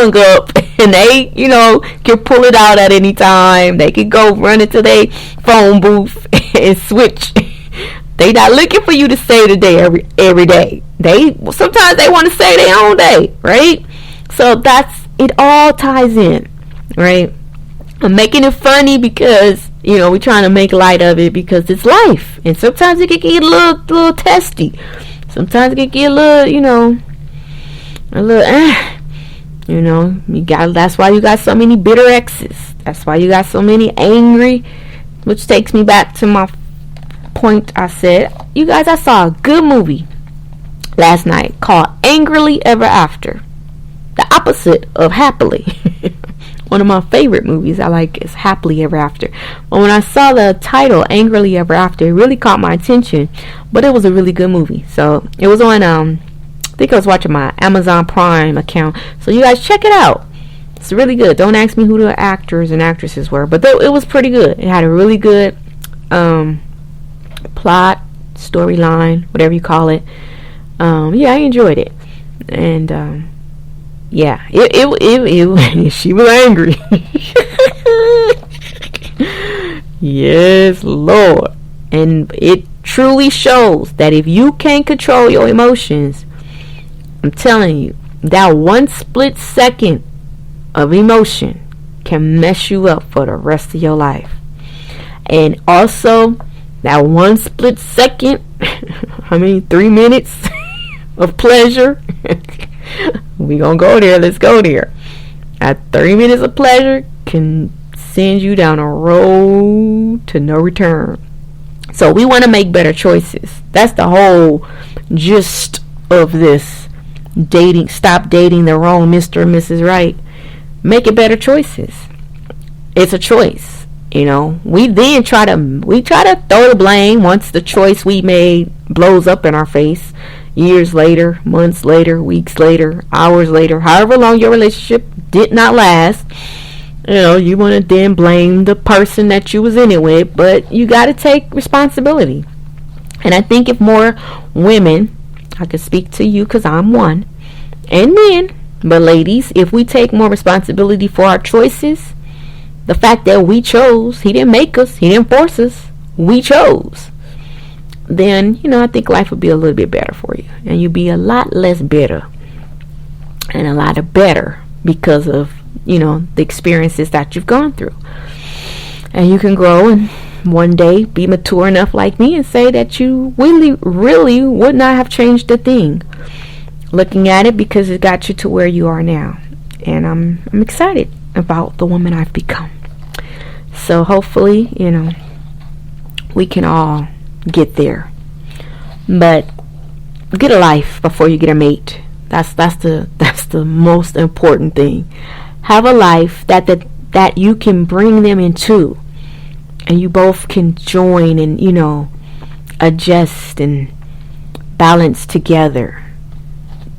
hung up, and they, can pull it out at any time. They can go run into their phone booth and switch. They not looking for you to say the day every day. Sometimes they want to say their own day, right? So it all ties in, right? I'm making it funny because we're trying to make light of it because it's life, and sometimes it can get a little testy. Sometimes it can get a little, that's why you got so many bitter exes. That's why you got so many angry, which takes me back to my point. I said, you guys, I saw a good movie last night called Angrily Ever After, the opposite of Happily. One of my favorite movies I like is Happily Ever After. But when I saw the title Angrily Ever After, it really caught my attention. But it was a really good movie. So it was on I think I was watching my Amazon Prime account. So you guys check it out. It's really good. Don't ask me who the actors and actresses were, but it was pretty good. It had a really good plot, storyline, whatever you call it. I enjoyed it. And she was angry. Yes, Lord. And it truly shows that if you can't control your emotions, I'm telling you, that one split second of emotion can mess you up for the rest of your life. And also, that one split second, 3 minutes of pleasure. We gonna go there. Let's go there. That 3 minutes of pleasure can send you down a road to no return. So we want to make better choices. That's the whole gist of this dating. Stop dating the wrong Mr. and Mrs. Right. Make it better choices. It's a choice. We try to throw the blame once the choice we made blows up in our face. Years later, months later, weeks later, hours later, however long your relationship did not last, you want to then blame the person that you was in it with, but you got to take responsibility. And I think if more women, I could speak to you because I'm one, and men, but ladies, if we take more responsibility for our choices, the fact that we chose, he didn't make us, he didn't force us, we chose, then, I think life would be a little bit better for you. And you'd be a lot less bitter and a lot of better because of, the experiences that you've gone through. And you can grow and one day be mature enough like me and say that you really would not have changed a thing. Looking at it because it got you to where you are now. And I'm excited about the woman I've become. So hopefully, we can all get there. But get a life before you get a mate. That's the most important thing. Have a life that you can bring them into, and you both can join and adjust and balance together.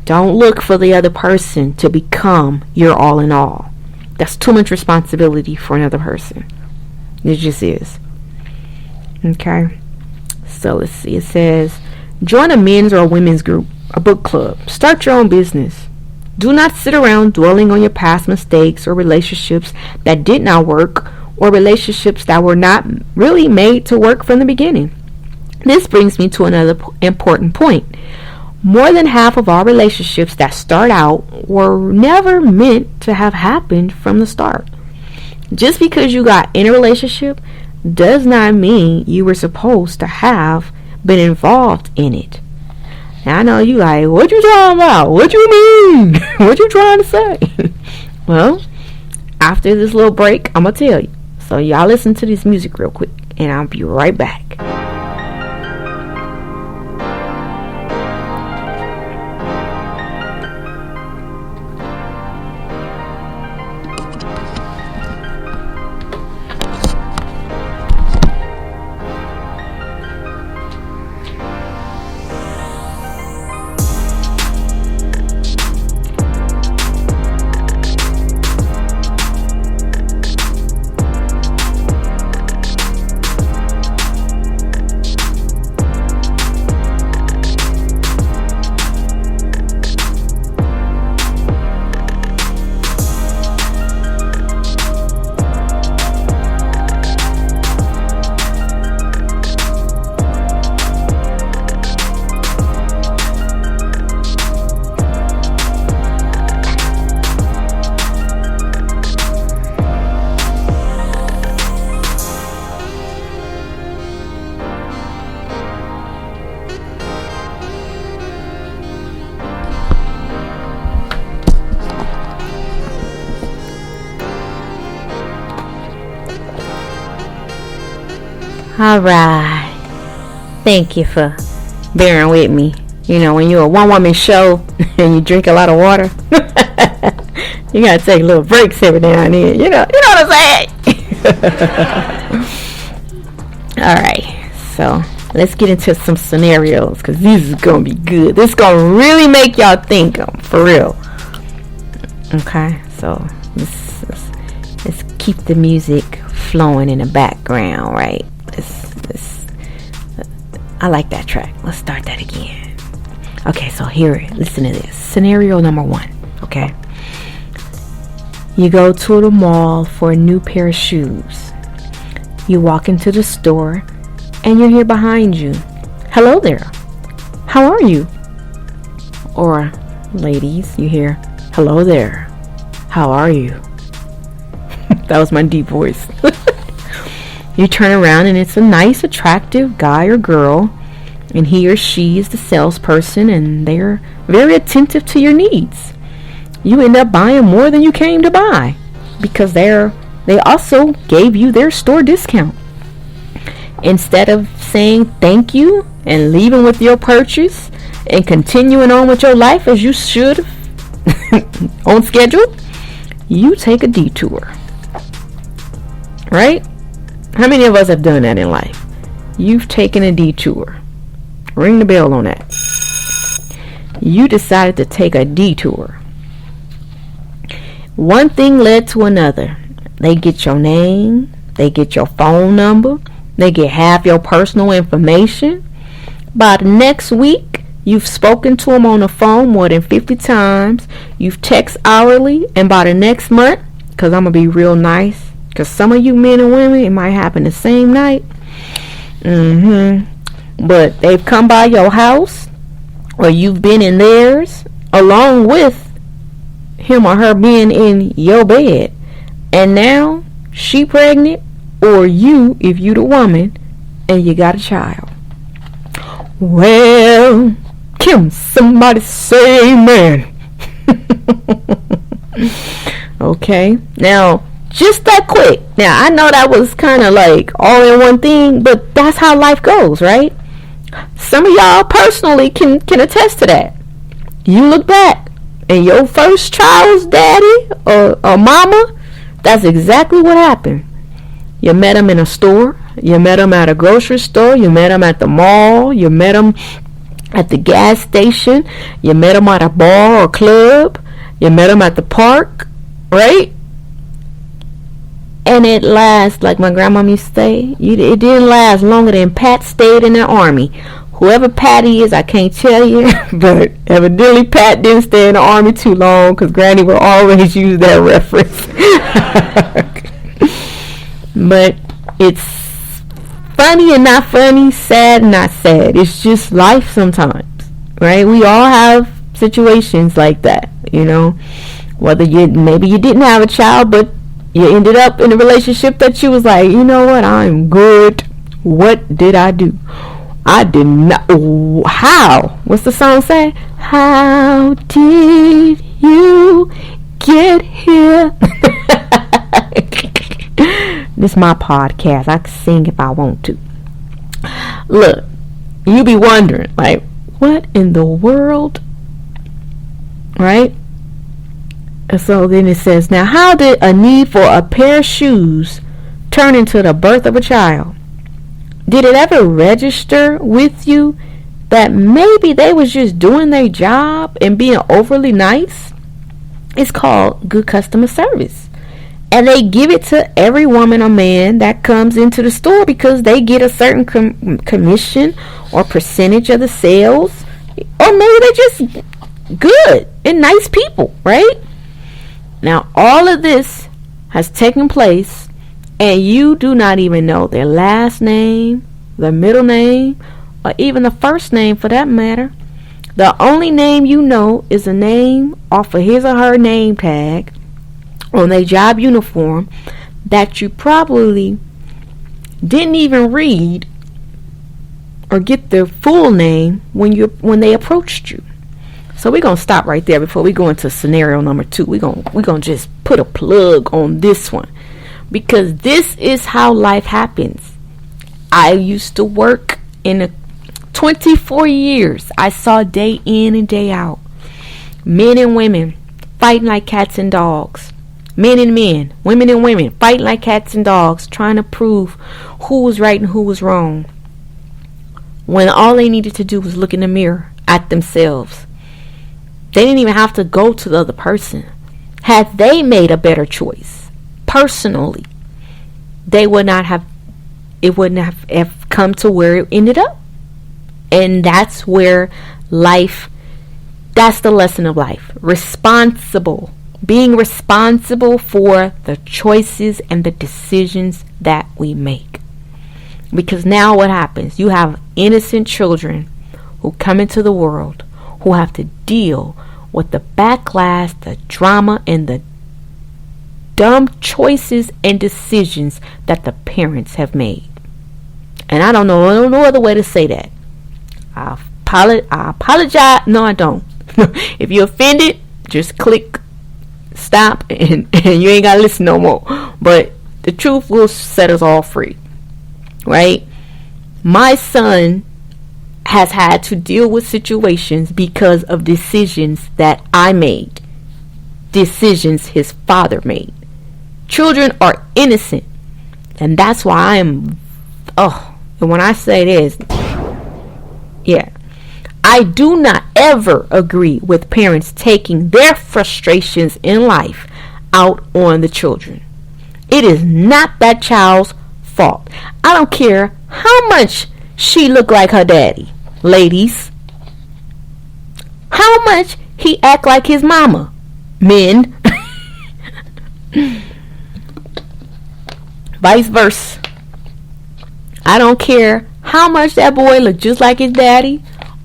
Don't look for the other person to become your all in all. That's too much responsibility for another person. It just is. Okay. So let's see. It says, join a men's or a women's group, a book club. Start your own business. Do not sit around dwelling on your past mistakes or relationships that did not work, or relationships that were not really made to work from the beginning. This brings me to another important point. More than half of our relationships that start out were never meant to have happened from the start. Just because you got in a relationship does not mean you were supposed to have been involved in it. Now I know you like, what you talking about? What you mean? What you trying to say? Well, after this little break, I'm going to tell you. So y'all listen to this music real quick, and I'll be right back. Alright. Thank you for bearing with me. You know, when you're a one-woman show and you drink a lot of water, you gotta take little breaks every now and then. You know what I'm saying? Alright, so let's get into some scenarios, because this is gonna be good. This is gonna really make y'all think, for real. Okay, so let's keep the music flowing in the background, right? I like that track. Let's start that again. Okay, so listen to this. Scenario number 1, okay? You go to the mall for a new pair of shoes. You walk into the store and you hear behind you, "Hello there. How are you?" Or, ladies, you hear, "Hello there. How are you?" That was my deep voice. You turn around and it's a nice, attractive guy or girl, and he or she is the salesperson, and they're very attentive to your needs. You end up buying more than you came to buy because they also gave you their store discount. Instead of saying thank you and leaving with your purchase and continuing on with your life as you should on schedule, you take a detour. Right? How many of us have done that in life? You've taken a detour. Ring the bell on that. You decided to take a detour. One thing led to another. They get your name. They get your phone number. They get half your personal information. By the next week, you've spoken to them on the phone more than 50 times. You've text hourly. And by the next month, because I'm going to be real nice, because some of you men and women, it might happen the same night. But they've come by your house, or you've been in theirs, along with him or her being in your bed. And now she pregnant, or you, if you the woman, and you got a child. Well, can somebody say amen? Okay, now just that quick. Now I know that was kind of like all in one thing, but that's how life goes, right? Some of y'all personally can attest to that. You look back and your first child's daddy or mama, that's exactly what happened. You met him in a store, you met him at a grocery store, you met him at the mall, you met him at the gas station, you met him at a bar or club, you met him at the park, right? And it lasts, like my grandma used to say, it didn't last longer than Pat stayed in the army. Whoever Patty is, I can't tell you, but evidently Pat didn't stay in the army too long, because Granny will always use that reference. But it's funny and not funny, sad and not sad. It's just life sometimes, right? We all have situations like that, you know. Whether maybe you didn't have a child, but you ended up in a relationship that you was like, you know what, I'm good. What did I do? I did not. How? What's the song say? How did you get here? This is my podcast. I can sing if I want to. Look, you be wondering, like, what in the world? Right? And so then it says, now how did a need for a pair of shoes turn into the birth of a child? Did it ever register with you that maybe they was just doing their job and being overly nice? It's called good customer service. And they give it to every woman or man that comes into the store, because they get a certain commission or percentage of the sales. Or maybe they're just good and nice people, right? Now, all of this has taken place, and you do not even know their last name, their middle name, or even the first name for that matter. The only name you know is a name off of his or her name tag on their job uniform that you probably didn't even read or get their full name when they approached you. So we're going to stop right there before we go into scenario number 2. We're going to just put a plug on this one, because this is how life happens. I used to work in a 24 years. I saw day in and day out men and women fighting like cats and dogs. Men and men, women and women fighting like cats and dogs, trying to prove who was right and who was wrong, when all they needed to do was look in the mirror at themselves. They didn't even have to go to the other person. Had they made a better choice personally, they would not have, it wouldn't have come to where it ended up. And that's where life, that's the lesson of life. Being responsible for the choices and the decisions that we make. Because now what happens? You have innocent children who come into the world who have to deal with the backlash, the drama, and the dumb choices and decisions that the parents have made. And I don't know no other way to say that. I apologize. No, I don't. If you're offended, just click stop and you ain't gotta listen no more. But the truth will set us all free, right? My son has had to deal with situations because of decisions that I made, decisions his father made. Children are innocent, and that's why and when I say this, I do not ever agree with parents taking their frustrations in life out on the children. It is not that child's fault. I don't care how much she look like her daddy, ladies. How much he act like his mama, men. Vice versa. I don't care how much that boy look just like his daddy,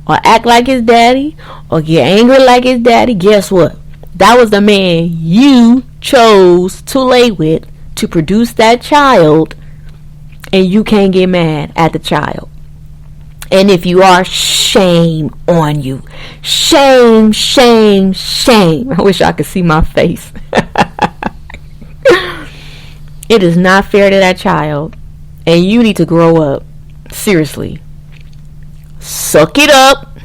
or act like his daddy, or get angry like his daddy. Guess what? That was the man you chose to lay with to produce that child, and you can't get mad at the child. And if you are, shame on you. Shame, shame, shame. I wish I could see my face. It is not fair to that child, and you need to grow up. Seriously. Suck it up.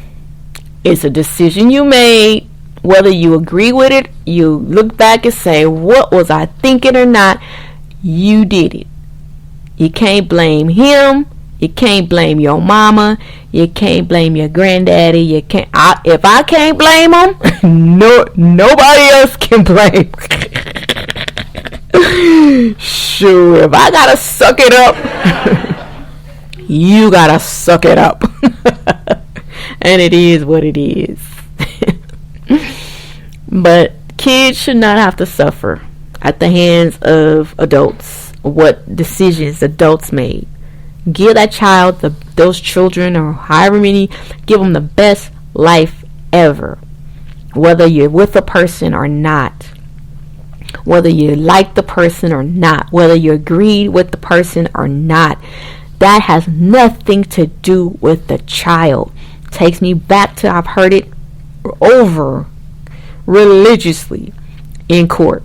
It's a decision you made. Whether you agree with it, you look back and say, what was I thinking or not? You did it. You can't blame him. You can't blame your mama. You can't blame your granddaddy. You can't. If I can't blame him, nobody else can blame. Sure, if I gotta suck it up, you gotta suck it up. And it is what it is. But kids should not have to suffer at the hands of adults. What decisions adults made. Give that child, those children, or however many, give them the best life ever. Whether you're with a person or not. Whether you like the person or not. Whether you agreed with the person or not. That has nothing to do with the child. Takes me back to, I've heard it over religiously in court.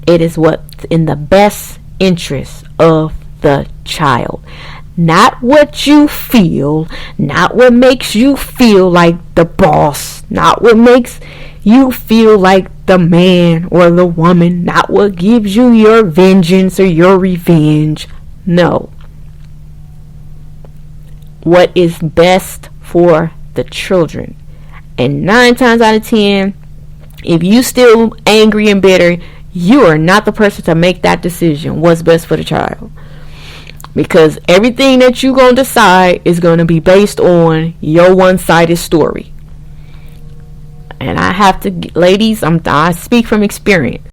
It is what's in the best interest of the child. Not what you feel, not what makes you feel like the boss, not what makes you feel like the man or the woman, not what gives you your vengeance or your revenge. No. What is best for the children. And 9 times out of 10, if you still angry and bitter, you are not the person to make that decision. What's best for the child? Because everything that you're going to decide is going to be based on your one-sided story. And I have to, ladies, I speak from experience.